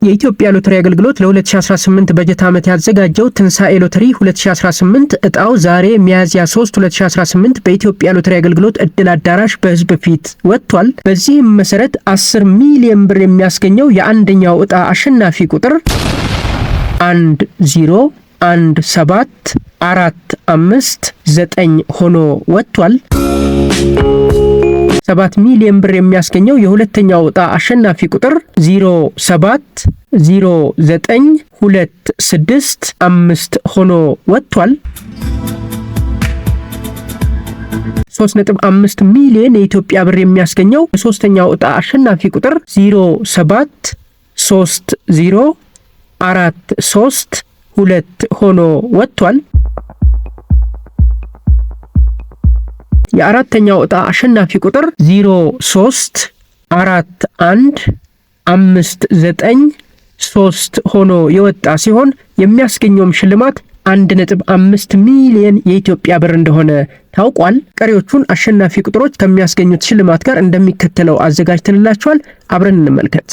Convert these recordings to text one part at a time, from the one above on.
የኢትዮጵያ ሎተሪ አገልግሎት ለ2018 በጀት ዓመት ያዘጋጀው ትንሳኤ ሎተሪ 2018 እጣው ዛሬ ሚያዝያ 3 2018 በኢትዮጵያ ሎተሪ አገልግሎት እድል አዳራሽ በህዝብ ፊት ወጥቷል። በዚህም መሰረት 10 ሚሊዮን ብር የሚያስገኘው የአንደኛው እጣ አሸናፊ ቁጥር 1017459 ሆኖ ወጥቷል። 7 ሚሊዮን ብር የሚያስገኘው የሁለተኛው እጣ አሸናፊ ቁጥር 0709265 ሆኖ ወጥቷል። 3.5 ሚሊዮን የኢትዮጵያ ብር የሚያስገኘው የሶስተኛው እጣ አሸናፊ ቁጥር 0730432 ሆኖ ወጥቷል። የአራተኛው እጣ አሸናፊ ቁጥር 0341593 ሆኖ የወጣ ሲሆን የሚያስገኘውም ሽልማት 1.5 ሚሊዮን የኢትዮጵያ ብር እንደሆነ ታውቋል። ቀሪዎቹን አሸናፊ ቁጥሮች ከሚያስገኙት ሽልማት ጋር እንደሚከተለው አዘጋጅተንላችኋል። አብረን እንመልከት።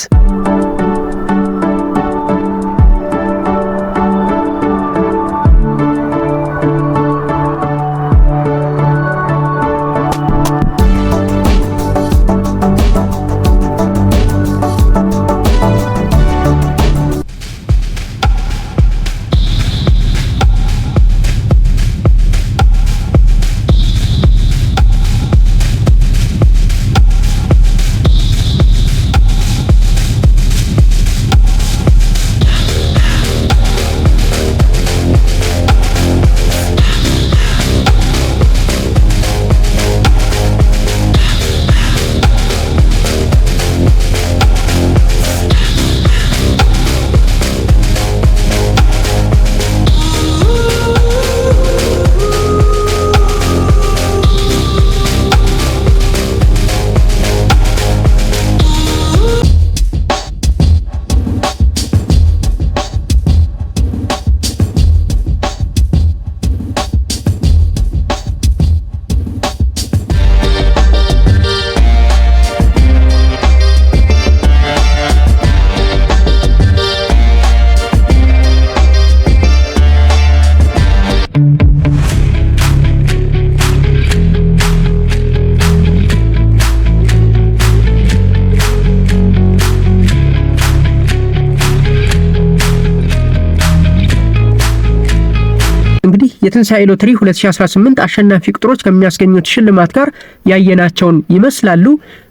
እንግዲህ የትንሳኤ ሎተሪ 2018 አሸናፊ ቁጥሮች ከሚያስገኙት ሽልማት ጋር ያየናቸውን ይመስላሉ።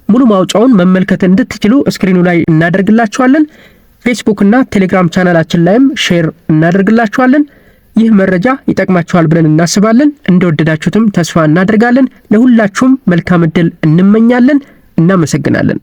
ሙሉ ማውጫውን መመልከት እንድትችሉ ስክሪኑ ላይ እናደርግላችኋለን። ፌስቡክ እና ቴሌግራም ቻናላችን ላይም ሼር እናደርግላችኋለን። ይህ መረጃ ይጠቅማችኋል ብለን እናስባለን። እንደወደዳችሁትም ተስፋ እናደርጋለን። ለሁላችሁም መልካም እድል እንመኛለን። እናመሰግናለን።